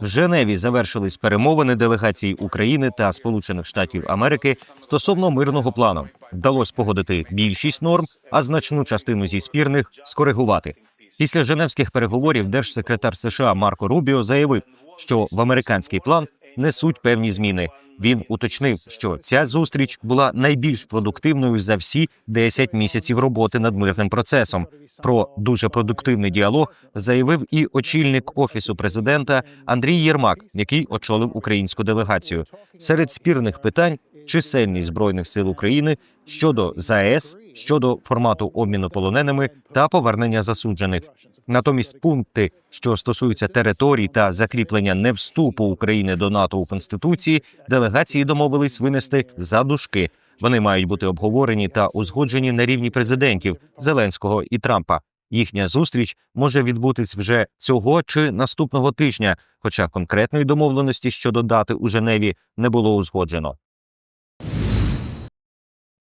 В Женеві завершились перемовини делегацій України та Сполучених Штатів Америки стосовно мирного плану. Вдалося погодити більшість норм, а значну частину зі спірних скоригувати. Після женевських переговорів держсекретар США Марко Рубіо заявив, що в американський план несуть певні зміни. Він уточнив, що ця зустріч була найбільш продуктивною за всі 10 місяців роботи над мирним процесом. Про дуже продуктивний діалог заявив і очільник Офісу президента Андрій Єрмак, який очолив українську делегацію. Серед спірних питань – чисельність Збройних сил України, щодо ЗАЕС, щодо формату обміну полоненими та повернення засуджених. Натомість пункти, що стосуються територій та закріплення невступу України до НАТО у Конституції, делегації домовились винести за дужки. Вони мають бути обговорені та узгоджені на рівні президентів Зеленського і Трампа. Їхня зустріч може відбутись вже цього чи наступного тижня, хоча конкретної домовленості щодо дати у Женеві не було узгоджено.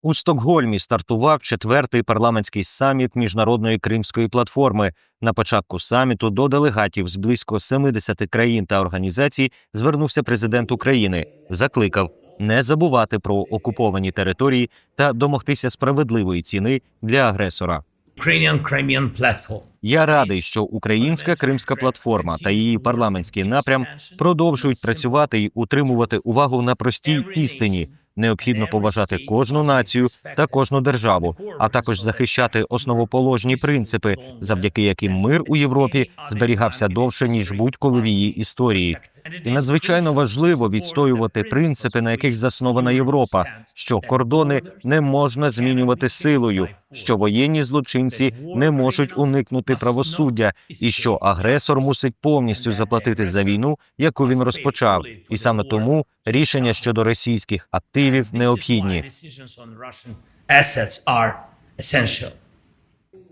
У Стокгольмі стартував 4-й парламентський саміт Міжнародної Кримської платформи. На початку саміту до делегатів з близько 70 країн та організацій звернувся президент України. Закликав не забувати про окуповані території та домогтися справедливої ціни для агресора. Я радий, що Українська Кримська платформа та її парламентський напрям продовжують працювати і утримувати увагу на простій істині. Необхідно поважати кожну націю та кожну державу, а також захищати основоположні принципи, завдяки яким мир у Європі зберігався довше, ніж будь-коли в її історії. І надзвичайно важливо відстоювати принципи, на яких заснована Європа, що кордони не можна змінювати силою, що воєнні злочинці не можуть уникнути правосуддя, і що агресор мусить повністю заплатити за війну, яку він розпочав. І саме тому рішення щодо російських активів необхідні.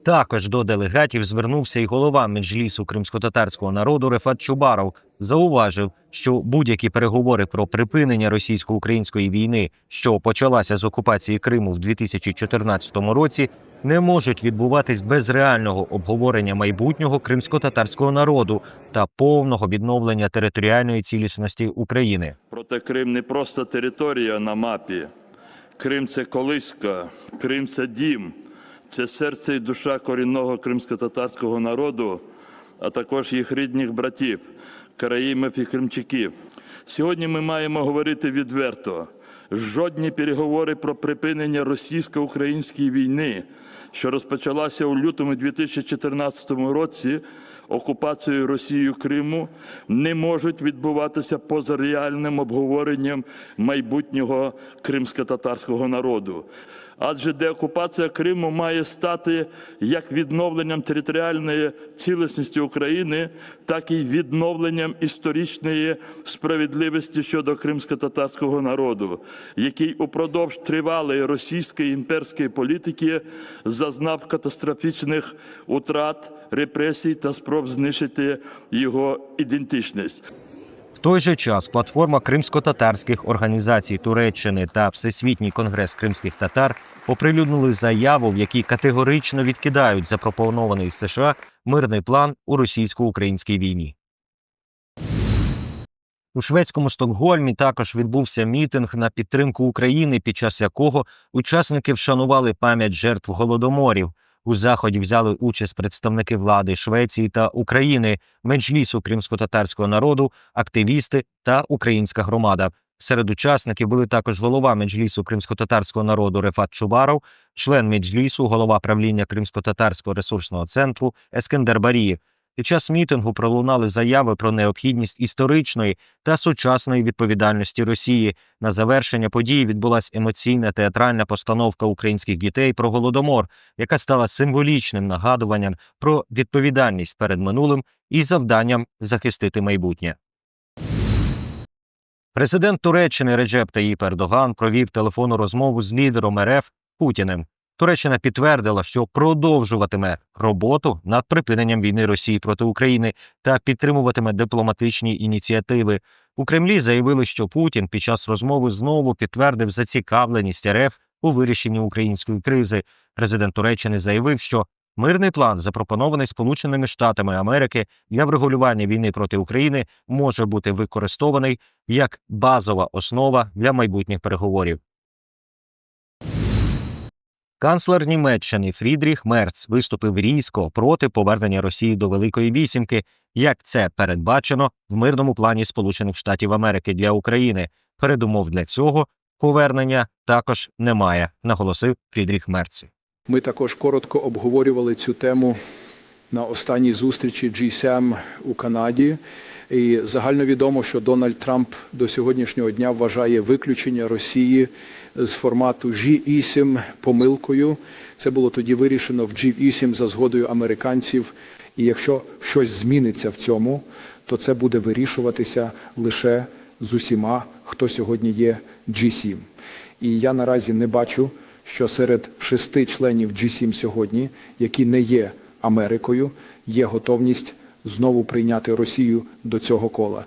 Також до делегатів звернувся і голова Меджлісу кримськотатарського народу Рефат Чубаров. Зауважив, що будь-які переговори про припинення російсько-української війни, що почалася з окупації Криму в 2014 році, не можуть відбуватись без реального обговорення майбутнього кримськотатарського народу та повного відновлення територіальної цілісності України. Проте Крим не просто територія на мапі. Крим – це колиска, Крим – це дім, це серце і душа корінного кримськотатарського народу, а також їх рідних братів, караїмів і кримчаків. Сьогодні ми маємо говорити відверто. Жодні переговори про припинення російсько-української війни, що розпочалася у лютому 2014 році окупацією Росією Криму, не можуть відбуватися поза реальним обговоренням майбутнього кримськотатарського народу. Адже деокупація Криму має стати як відновленням територіальної цілісності України, так і відновленням історичної справедливості щодо кримськотатарського народу, який упродовж тривалої російської імперської політики зазнав катастрофічних утрат, репресій та спроб знищити його ідентичність. В той же час платформа кримсько-татарських організацій Туреччини та Всесвітній конгрес кримських татар оприлюднили заяву, в якій категорично відкидають запропонований США мирний план у російсько-українській війні. У шведському Стокгольмі також відбувся мітинг на підтримку України, під час якого учасники вшанували пам'ять жертв голодоморів. У заході взяли участь представники влади Швеції та України, Меджлісу кримськотатарського народу, активісти та українська громада. Серед учасників були також голова Меджлісу кримськотатарського народу Рефат Чубаров, член Меджлісу, голова правління Кримськотатарського ресурсного центру Ескендер Барієв. Під час мітингу пролунали заяви про необхідність історичної та сучасної відповідальності Росії. На завершення події відбулася емоційна театральна постановка українських дітей про Голодомор, яка стала символічним нагадуванням про відповідальність перед минулим і завданням захистити майбутнє. Президент Туреччини Реджеп Таїп Ердоган провів телефонну розмову з лідером РФ Путіним. Туреччина підтвердила, що продовжуватиме роботу над припиненням війни Росії проти України та підтримуватиме дипломатичні ініціативи. У Кремлі заявили, що Путін під час розмови знову підтвердив зацікавленість РФ у вирішенні української кризи. Президент Туреччини заявив, що Мирний план, запропонований Сполученими Штатами Америки для врегулювання війни проти України, може бути використований як базова основа для майбутніх переговорів. Канцлер Німеччини Фрідріх Мерц виступив різко проти повернення Росії до Великої Вісімки, як це передбачено в мирному плані Сполучених Штатів Америки для України. Передумов для цього повернення також немає, наголосив Фрідріх Мерц. Ми також коротко обговорювали цю тему на останній зустрічі G7 у Канаді. І загальновідомо, що Дональд Трамп до сьогоднішнього дня вважає виключення Росії з формату G8 помилкою. Це було тоді вирішено в G8 за згодою американців. І якщо щось зміниться в цьому, то це буде вирішуватися лише з усіма, хто сьогодні є G7. І я наразі не бачу, що серед 6 членів G7 сьогодні, які не є Америкою, є готовність знову прийняти Росію до цього кола.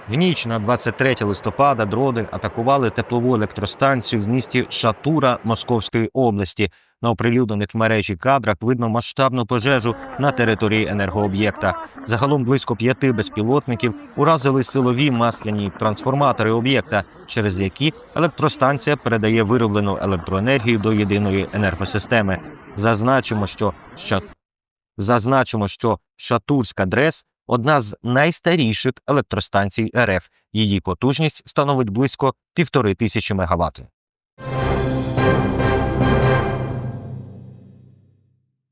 В ніч на 23 листопада дрони атакували теплову електростанцію в місті Шатура Московської області. На оприлюднених в мережі кадрах видно масштабну пожежу на території енергооб'єкта. Загалом близько 5 безпілотників уразили силові масляні трансформатори об'єкта, через які електростанція передає вироблену електроенергію до єдиної енергосистеми. Зазначимо, що Шатурська ДРЕС – одна з найстаріших електростанцій РФ. Її потужність становить близько 1500 МВт.